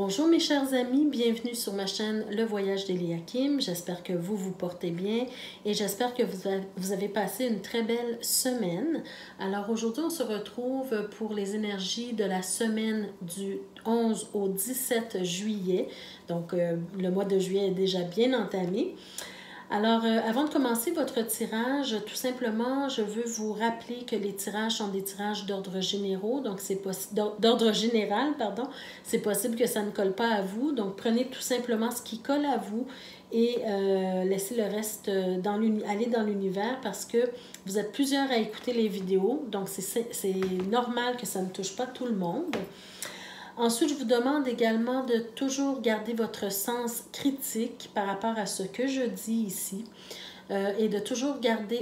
Bonjour mes chers amis, bienvenue sur ma chaîne Le Voyage d'Eliakim. J'espère que vous vous portez bien et j'espère que vous avez passé une très belle semaine. Alors aujourd'hui, on se retrouve pour les énergies de la semaine du 11 au 17 juillet. Donc le mois de juillet est déjà bien entamé. Alors, avant de commencer votre tirage, tout simplement, je veux vous rappeler que les tirages sont des tirages d'ordre généraux, donc d'ordre général, pardon. C'est possible que ça ne colle pas à vous, donc prenez tout simplement ce qui colle à vous et laissez le reste aller dans l'univers parce que vous êtes plusieurs à écouter les vidéos, donc c'est normal que ça ne touche pas tout le monde. Ensuite, je vous demande également de toujours garder votre sens critique par rapport à ce que je dis ici et de toujours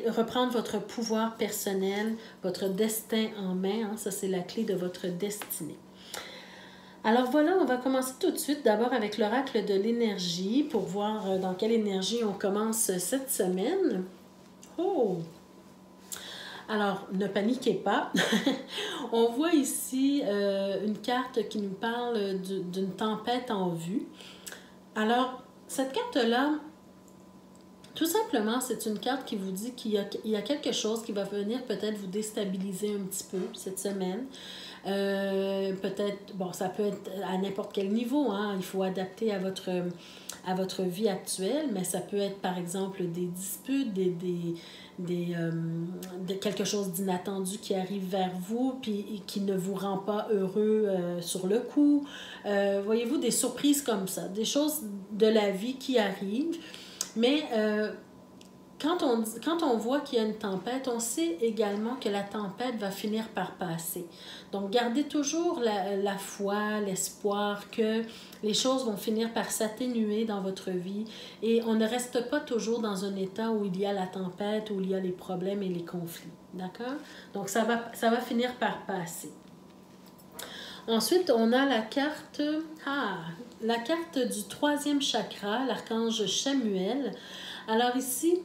reprendre votre pouvoir personnel, votre destin en main. Hein, ça, c'est la clé de votre destinée. Alors voilà, on va commencer tout de suite d'abord avec l'oracle de l'énergie pour voir dans quelle énergie on commence cette semaine. Oh! Alors, ne paniquez pas. On voit ici une carte qui nous parle d'une tempête en vue. Alors, cette carte-là, tout simplement, c'est une carte qui vous dit qu'il y a quelque chose qui va venir peut-être vous déstabiliser un petit peu cette semaine. Peut-être, bon, ça peut être à n'importe quel niveau, hein, il faut adapter à votre vie actuelle, mais ça peut être par exemple des disputes, quelque chose d'inattendu qui arrive vers vous puis qui ne vous rend pas heureux sur le coup. Voyez-vous, des surprises comme ça, des choses de la vie qui arrivent, mais quand on voit qu'il y a une tempête, on sait également que la tempête va finir par passer. Donc, gardez toujours la foi, l'espoir que les choses vont finir par s'atténuer dans votre vie et on ne reste pas toujours dans un état où il y a la tempête, où il y a les problèmes et les conflits. D'accord? Donc, ça va finir par passer. Ensuite, on a la carte du troisième chakra, l'archange Chamuel. Alors ici,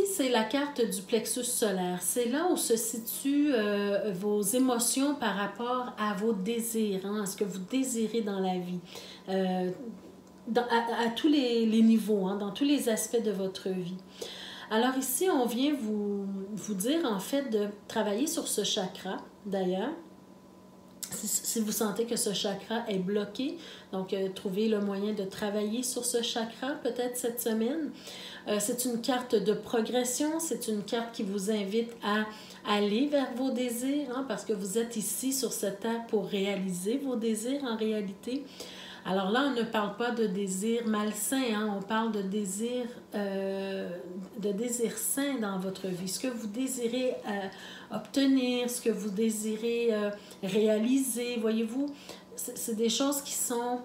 c'est la carte du plexus solaire. C'est là où se situent vos émotions par rapport à vos désirs, hein, à ce que vous désirez dans la vie, à tous les niveaux, hein, dans tous les aspects de votre vie. Alors ici, on vient vous dire en fait de travailler sur ce chakra, d'ailleurs. Si vous sentez que ce chakra est bloqué, donc trouvez le moyen de travailler sur ce chakra peut-être cette semaine. C'est une carte de progression, c'est une carte qui vous invite à aller vers vos désirs, hein, parce que vous êtes ici sur cette terre pour réaliser vos désirs en réalité. Alors là, on ne parle pas de désirs malsains, hein, on parle de désirs sains dans votre vie. Ce que vous désirez obtenir, ce que vous désirez réaliser, voyez-vous, c'est des choses qui sont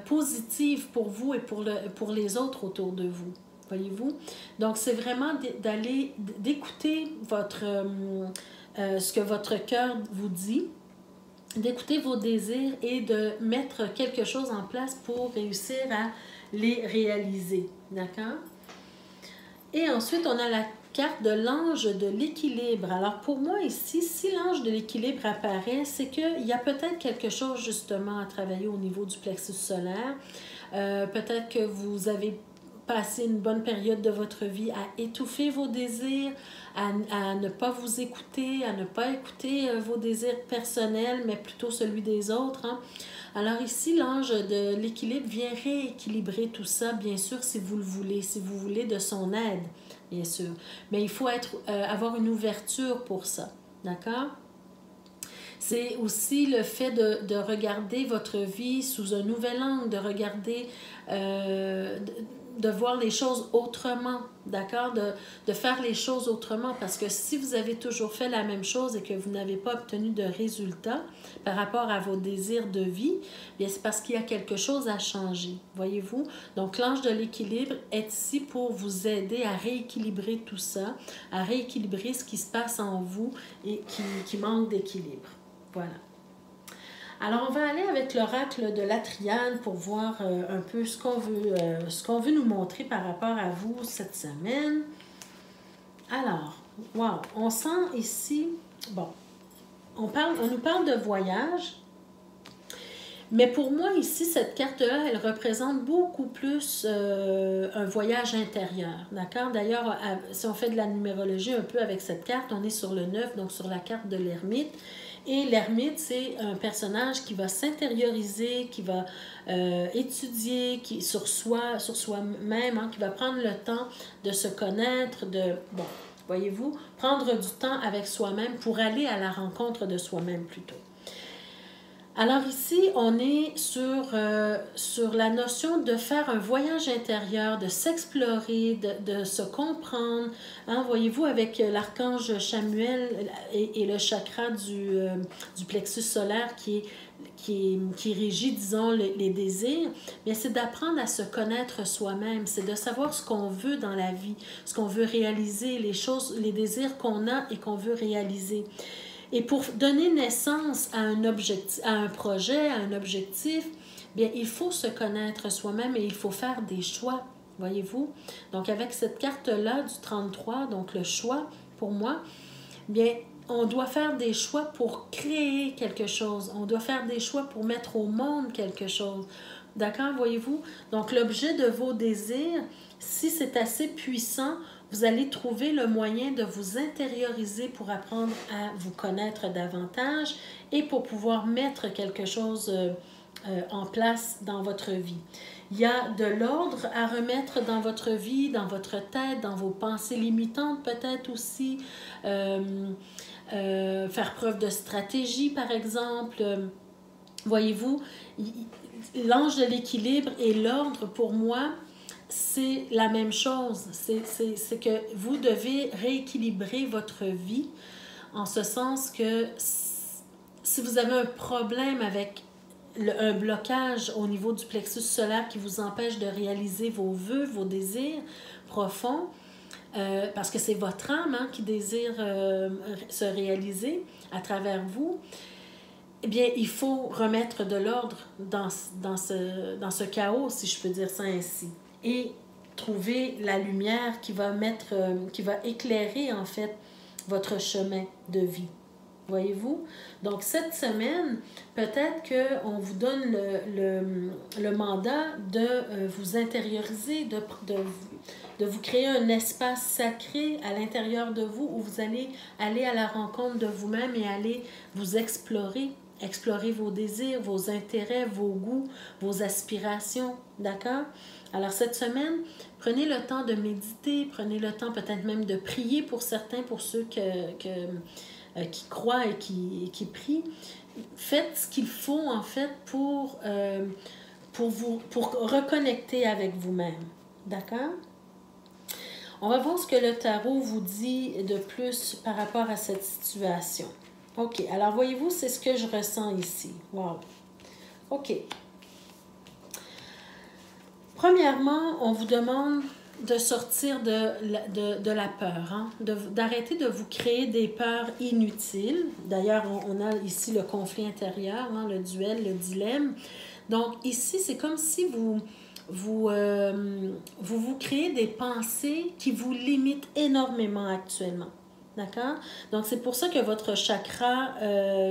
positives pour vous et pour les autres autour de vous. Voyez-vous? Donc, c'est vraiment d'écouter ce que votre cœur vous dit, d'écouter vos désirs et de mettre quelque chose en place pour réussir à les réaliser. D'accord? Et ensuite, on a la carte de l'ange de l'équilibre. Alors, pour moi ici, si l'ange de l'équilibre apparaît, c'est qu'il y a peut-être quelque chose justement à travailler au niveau du plexus solaire. Peut-être que vous avez passé une bonne période de votre vie à étouffer vos désirs, à ne pas vous écouter, à ne pas écouter vos désirs personnels, mais plutôt celui des autres. Hein. Alors ici, l'ange de l'équilibre vient rééquilibrer tout ça, bien sûr, si vous le voulez, si vous voulez de son aide, bien sûr. Mais il faut avoir une ouverture pour ça, d'accord? C'est aussi le fait de regarder votre vie sous un nouvel angle, de regarder, de voir les choses autrement, d'accord? De faire les choses autrement, parce que si vous avez toujours fait la même chose et que vous n'avez pas obtenu de résultats par rapport à vos désirs de vie, bien c'est parce qu'il y a quelque chose à changer, voyez-vous? Donc, l'ange de l'équilibre est ici pour vous aider à rééquilibrer tout ça, à rééquilibrer ce qui se passe en vous et qui manque d'équilibre. Voilà. Alors, on va aller avec l'oracle de la triade pour voir un peu ce qu'on veut nous montrer par rapport à vous cette semaine. Alors, wow, on sent ici, bon, on nous parle de voyage, Mais pour moi, ici, cette carte-là, elle représente beaucoup plus un voyage intérieur, d'accord? D'ailleurs, si on fait de la numérologie un peu avec cette carte, on est sur le 9, donc sur la carte de l'ermite. Et l'ermite, c'est un personnage qui va s'intérioriser, qui va étudier sur soi-même, hein, qui va prendre le temps de se connaître, bon, voyez-vous, prendre du temps avec soi-même pour aller à la rencontre de soi-même plutôt. Alors ici, on est sur la notion de faire un voyage intérieur, de s'explorer, de se comprendre. Hein, voyez-vous, avec l'archange Chamuel et le chakra du plexus solaire qui régit, disons, les désirs, bien, c'est d'apprendre à se connaître soi-même, c'est de savoir ce qu'on veut dans la vie, ce qu'on veut réaliser, les désirs qu'on a et qu'on veut réaliser. Et pour donner naissance à un objectif, à un projet, à un objectif, bien, il faut se connaître soi-même et il faut faire des choix, voyez-vous. Donc, avec cette carte-là du 33, donc le choix, pour moi, bien, on doit faire des choix pour créer quelque chose. On doit faire des choix pour mettre au monde quelque chose. D'accord, voyez-vous? Donc, l'objet de vos désirs, si c'est assez puissant, vous allez trouver le moyen de vous intérioriser pour apprendre à vous connaître davantage et pour pouvoir mettre quelque chose en place dans votre vie. Il y a de l'ordre à remettre dans votre vie, dans votre tête, dans vos pensées limitantes peut-être aussi. Faire preuve de stratégie, par exemple. Voyez-vous, l'ange de l'équilibre et l'ordre, pour moi, c'est la même chose. C'est que vous devez rééquilibrer votre vie en ce sens que si vous avez un problème avec un blocage au niveau du plexus solaire qui vous empêche de réaliser vos vœux, vos désirs profonds, parce que c'est votre âme qui désire se réaliser à travers vous, eh bien, il faut remettre de l'ordre dans ce chaos, si je peux dire ça ainsi, et trouver la lumière qui va éclairer, en fait, votre chemin de vie. Voyez-vous? Donc, cette semaine, peut-être qu'on vous donne le mandat de vous intérioriser, de vous créer un espace sacré à l'intérieur de vous où vous allez aller à la rencontre de vous-même et aller vous explorer vos désirs, vos intérêts, vos goûts, vos aspirations, d'accord? Alors, cette semaine, prenez le temps de méditer, prenez le temps peut-être même de prier pour certains, pour ceux qui croient et qui prient. Faites ce qu'il faut, en fait, pour reconnecter avec vous-même. D'accord? On va voir ce que le tarot vous dit de plus par rapport à cette situation. OK. Alors, voyez-vous, c'est ce que je ressens ici. Wow. OK. Premièrement, on vous demande de sortir de la peur, hein? D'arrêter de vous créer des peurs inutiles. D'ailleurs, on a ici le conflit intérieur, hein, le duel, le dilemme. Donc, ici, c'est comme si vous créez des pensées qui vous limitent énormément actuellement. D'accord? Donc, c'est pour ça que votre chakra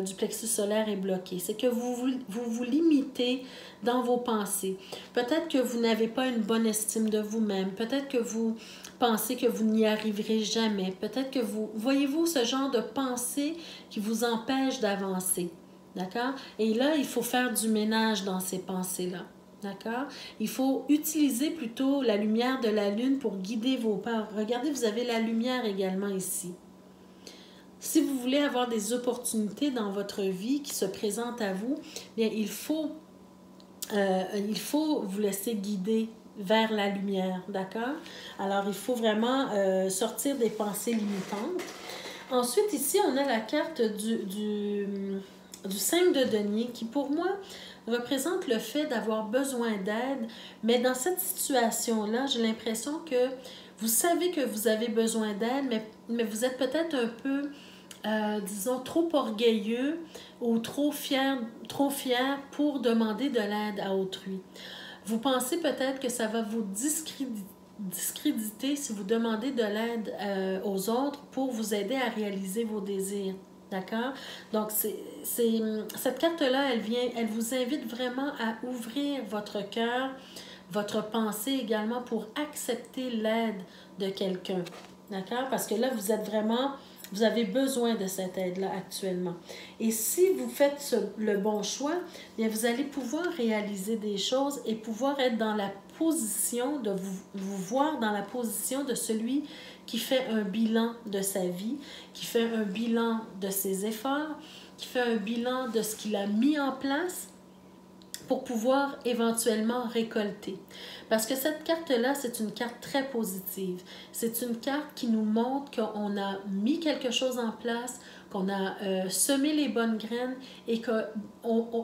du plexus solaire est bloqué. C'est que vous limitez dans vos pensées. Peut-être que vous n'avez pas une bonne estime de vous-même. Peut-être que vous pensez que vous n'y arriverez jamais. Peut-être que voyez-vous ce genre de pensée qui vous empêche d'avancer. D'accord? Et là, il faut faire du ménage dans ces pensées-là. D'accord? Il faut utiliser plutôt la lumière de la lune pour guider vos peurs. Regardez, vous avez la lumière également ici. Si vous voulez avoir des opportunités dans votre vie qui se présentent à vous, bien, il faut vous laisser guider vers la lumière, d'accord? Alors, il faut vraiment sortir des pensées limitantes. Ensuite, ici, on a la carte du 5 de denier qui, pour moi, représente le fait d'avoir besoin d'aide. Mais dans cette situation-là, j'ai l'impression que vous savez que vous avez besoin d'aide, mais vous êtes peut-être un peu, disons, trop orgueilleux ou trop fier pour demander de l'aide à autrui. Vous pensez peut-être que ça va vous discréditer si vous demandez de l'aide aux autres pour vous aider à réaliser vos désirs. D'accord? Donc, cette carte-là, elle vous invite vraiment à ouvrir votre cœur, votre pensée également pour accepter l'aide de quelqu'un. D'accord? Parce que là, vous avez besoin de cette aide-là actuellement. Et si vous faites le bon choix, bien, vous allez pouvoir réaliser des choses et pouvoir être dans la position de vous voir dans la position de celui qui fait un bilan de sa vie, qui fait un bilan de ses efforts, qui fait un bilan de ce qu'il a mis en place pour pouvoir éventuellement récolter. Parce que cette carte-là, c'est une carte très positive. C'est une carte qui nous montre qu'on a mis quelque chose en place, qu'on a semé les bonnes graines et que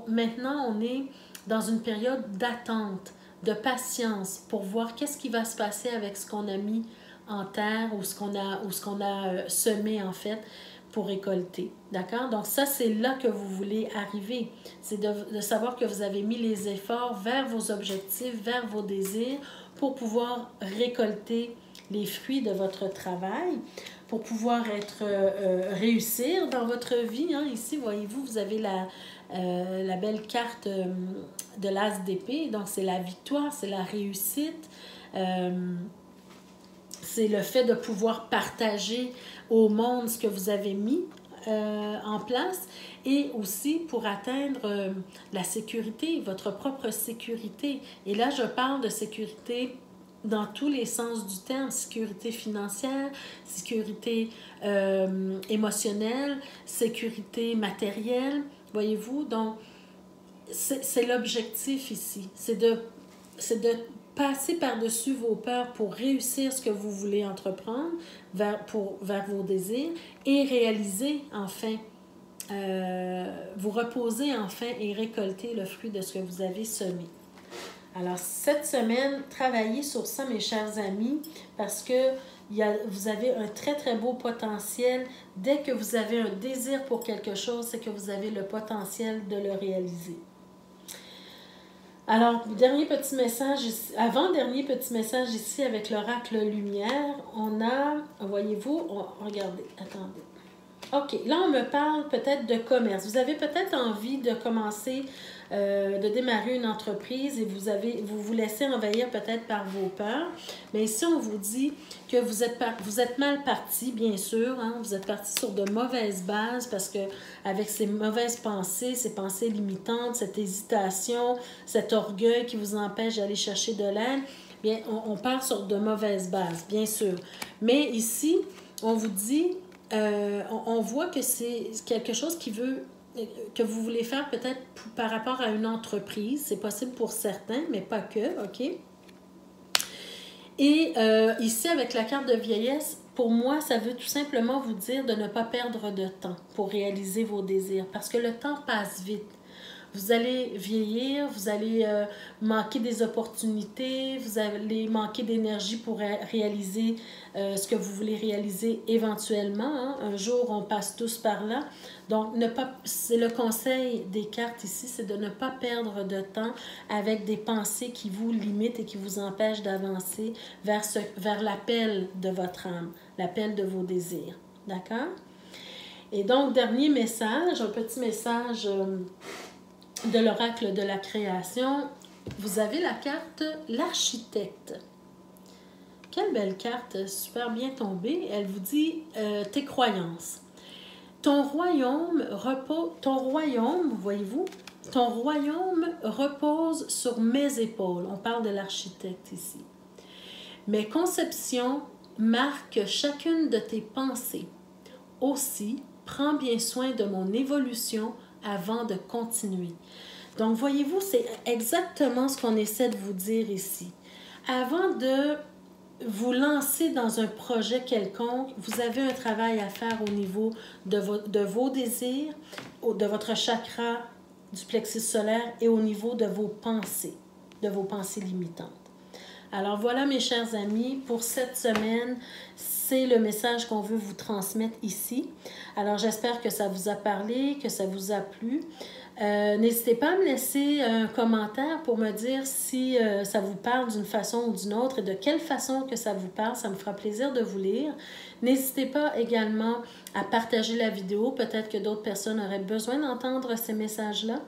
maintenant, on est dans une période d'attente, de patience pour voir qu'est-ce qui va se passer avec ce qu'on a mis en terre ou ce qu'on a semé en fait pour récolter. D'accord? Donc ça, c'est là que vous voulez arriver. C'est de savoir que vous avez mis les efforts vers vos objectifs, vers vos désirs pour pouvoir récolter les fruits de votre travail, pour pouvoir réussir dans votre vie. Hein. Ici, voyez-vous, vous avez la belle carte de l'as d'épée. Donc, c'est la victoire, c'est la réussite. C'est le fait de pouvoir partager au monde ce que vous avez mis en place et aussi pour atteindre la sécurité, votre propre sécurité. Et là, je parle de sécurité dans tous les sens du terme, sécurité financière, sécurité émotionnelle, sécurité matérielle, voyez-vous. Donc, c'est l'objectif ici, c'est de passer par-dessus vos peurs pour réussir ce que vous voulez entreprendre vers vos désirs et réaliser enfin, vous reposer enfin et récolter le fruit de ce que vous avez semé. Alors, cette semaine, travaillez sur ça, mes chers amis, parce que vous avez un très, très beau potentiel. Dès que vous avez un désir pour quelque chose, c'est que vous avez le potentiel de le réaliser. Alors, avant-dernier petit message ici avec l'oracle lumière, on a, voyez-vous, regardez, attendez. OK, là, on me parle peut-être de commerce. Vous avez peut-être envie de commencer, de démarrer une entreprise et vous laissez envahir peut-être par vos peurs. Mais ici, on vous dit que vous êtes mal parti, bien sûr. Hein? Vous êtes parti sur de mauvaises bases parce que avec ces mauvaises pensées, ces pensées limitantes, cette hésitation, cet orgueil qui vous empêche d'aller chercher de l'aide, bien, on part sur de mauvaises bases, bien sûr. Mais ici, on vous dit... on voit que c'est quelque chose que vous voulez faire peut-être par rapport à une entreprise. C'est possible pour certains, mais pas que, OK? Et ici, avec la carte de vieillesse, pour moi, ça veut tout simplement vous dire de ne pas perdre de temps pour réaliser vos désirs, parce que le temps passe vite. Vous allez vieillir, vous allez manquer des opportunités, vous allez manquer d'énergie pour réaliser ce que vous voulez réaliser éventuellement. Hein. Un jour, on passe tous par là. Donc, c'est le conseil des cartes ici, c'est de ne pas perdre de temps avec des pensées qui vous limitent et qui vous empêchent d'avancer vers l'appel de votre âme, l'appel de vos désirs. D'accord? Et donc, dernier message, un petit message... de l'oracle de la création, vous avez la carte l'architecte. Quelle belle carte, super bien tombée. Elle vous dit tes croyances. Ton royaume, voyez-vous, ton royaume repose sur mes épaules. On parle de l'architecte ici. Mes conceptions marquent chacune de tes pensées. Aussi, prends bien soin de mon évolution avant de continuer. Donc, voyez-vous, c'est exactement ce qu'on essaie de vous dire ici. Avant de vous lancer dans un projet quelconque, vous avez un travail à faire au niveau de vos désirs, de votre chakra du plexus solaire et au niveau de vos pensées limitantes. Alors voilà, mes chers amis, pour cette semaine, c'est le message qu'on veut vous transmettre ici. Alors j'espère que ça vous a parlé, que ça vous a plu. N'hésitez pas à me laisser un commentaire pour me dire si ça vous parle d'une façon ou d'une autre et de quelle façon que ça vous parle. Ça me fera plaisir de vous lire. N'hésitez pas également à partager la vidéo. Peut-être que d'autres personnes auraient besoin d'entendre ces messages-là.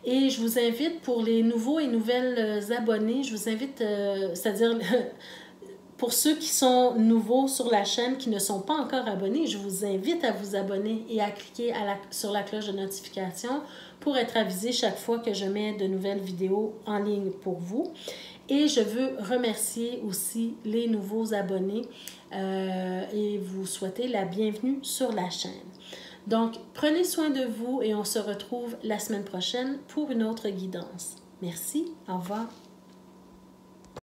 Et je vous invite, pour les nouveaux et nouvelles abonnés, je vous invite, c'est-à-dire pour ceux qui sont nouveaux sur la chaîne, qui ne sont pas encore abonnés, je vous invite à vous abonner et à cliquer sur la cloche de notification pour être avisé chaque fois que je mets de nouvelles vidéos en ligne pour vous. Et je veux remercier aussi les nouveaux abonnés et vous souhaiter la bienvenue sur la chaîne. Donc, prenez soin de vous et on se retrouve la semaine prochaine pour une autre guidance. Merci, au revoir.